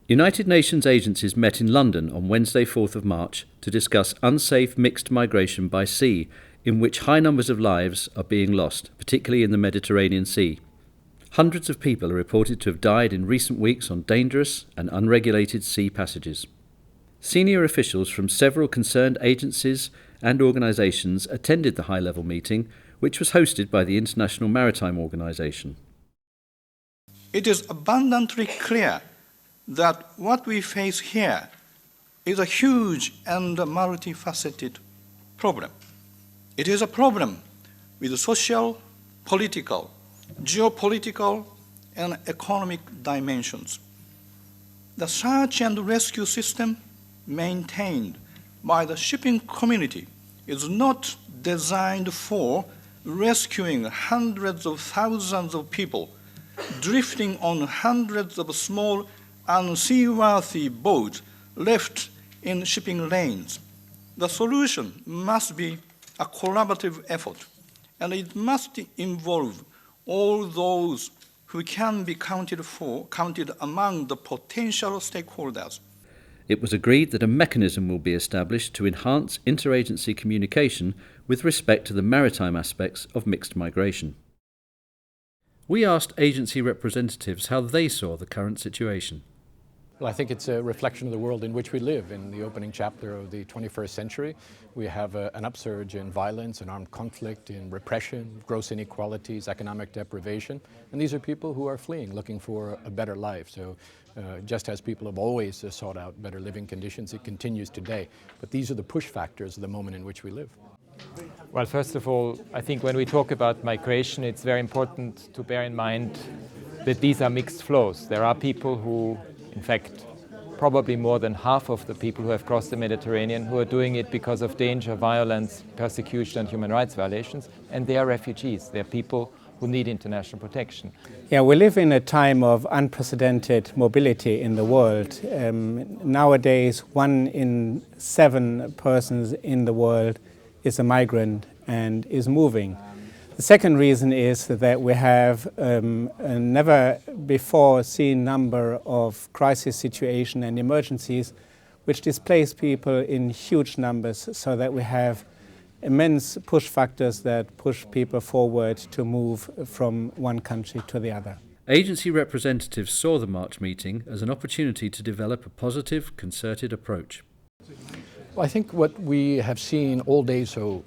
United Nations agencies met in London on Wednesday 4th of March to discuss unsafe mixed migration by sea, in which high numbers of lives are being lost, particularly in the Mediterranean Sea. Hundreds of people are reported to have died in recent weeks on dangerous and unregulated sea passages. Senior officials from several concerned agencies and organisations attended the high-level meeting, which was hosted by the International Maritime Organization. It is abundantly clear that what we face here is a huge and multifaceted problem. It is a problem with social, political, geopolitical, and economic dimensions. The search and rescue system maintained by the shipping community is not designed for rescuing hundreds of thousands of people drifting on hundreds of small, unseaworthy boats left in shipping lanes. The solution must be a collaborative effort, and it must involve all those who can be counted among the potential stakeholders. It was agreed that a mechanism will be established to enhance interagency communication with respect to the maritime aspects of mixed migration. We asked agency representatives how they saw the current situation. Well, I think it's a reflection of the world in which we live. In the opening chapter of the 21st century, we have an upsurge in violence and armed conflict, in repression, gross inequalities, economic deprivation. And these are people who are fleeing, looking for a better life. So just as people have always sought out better living conditions, it continues today. But these are the push factors of the moment in which we live. Well, first of all, I think when we talk about migration, it's very important to bear in mind that these are mixed flows. There are people who, in fact, probably more than half of the people who have crossed the Mediterranean who are doing it because of danger, violence, persecution and human rights violations, and they are refugees. They are people who need international protection. Yeah, we live in a time of unprecedented mobility in the world. Nowadays, 1 in 7 persons in the world is a migrant and is moving. The second reason is that we have a never before seen number of crisis situations and emergencies which displace people in huge numbers, so that we have immense push factors that push people forward to move from one country to the other. Agency representatives saw the March meeting as an opportunity to develop a positive, concerted approach. Well, I think what we have seen all day so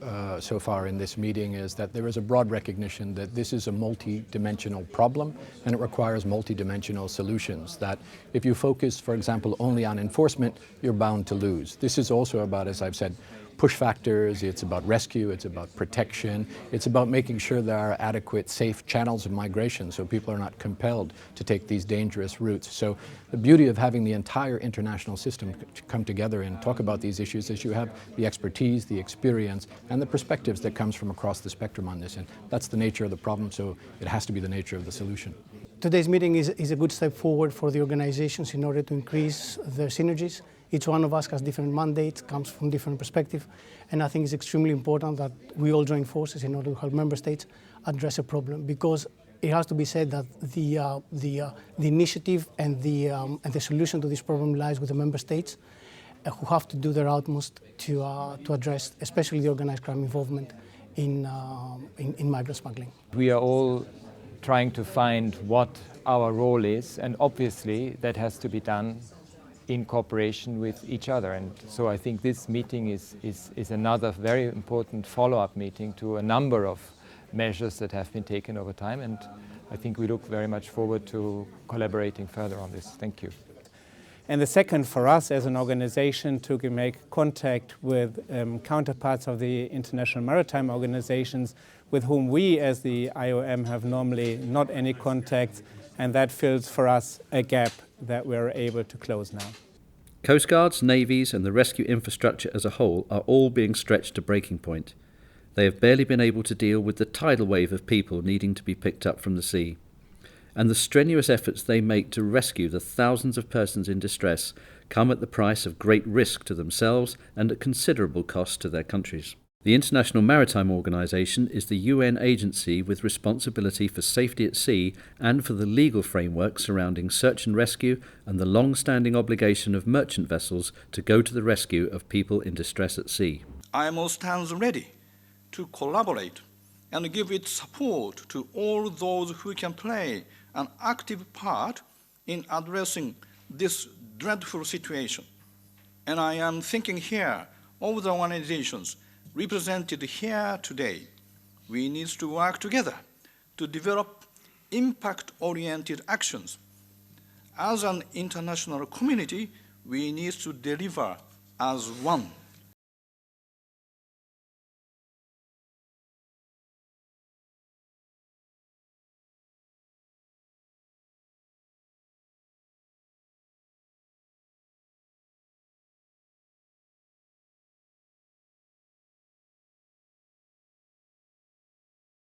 far in this meeting is that there is a broad recognition that this is a multi-dimensional problem and it requires multi-dimensional solutions. That if you focus, for example, only on enforcement, you're bound to lose. This is also about, as I've said, push factors, it's about rescue, it's about protection, it's about making sure there are adequate, safe channels of migration so people are not compelled to take these dangerous routes. So the beauty of having the entire international system come together and talk about these issues is you have the expertise, the experience, and the perspectives that comes from across the spectrum on this. And that's the nature of the problem, so it has to be the nature of the solution. Today's meeting is a good step forward for the organizations in order to increase their synergies. Each one of us has different mandates, comes from different perspectives, and I think it's extremely important that we all join forces in order to help member states address a problem, because it has to be said that the initiative and the solution to this problem lies with the member states, who have to do their utmost to address, especially the organized crime involvement in migrant smuggling. We are all trying to find what our role is, and obviously that has to be done in cooperation with each other. And so I think this meeting is another very important follow-up meeting to a number of measures that have been taken over time, and I think we look very much forward to collaborating further on this. Thank you. And the second, for us as an organization, to make contact with counterparts of the International Maritime Organizations with whom we as the IOM have normally not any contacts, and that fills for us a gap that we're able to close now. Coast Guards, navies and the rescue infrastructure as a whole are all being stretched to breaking point. They have barely been able to deal with the tidal wave of people needing to be picked up from the sea. And the strenuous efforts they make to rescue the thousands of persons in distress come at the price of great risk to themselves and at considerable cost to their countries. The International Maritime Organization is the UN agency with responsibility for safety at sea and for the legal framework surrounding search and rescue and the long-standing obligation of merchant vessels to go to the rescue of people in distress at sea. IMO stands ready to collaborate and give its support to all those who can play an active part in addressing this dreadful situation. And I am thinking here of the organizations represented here today. We need to work together to develop impact-oriented actions. As an international community, we need to deliver as one.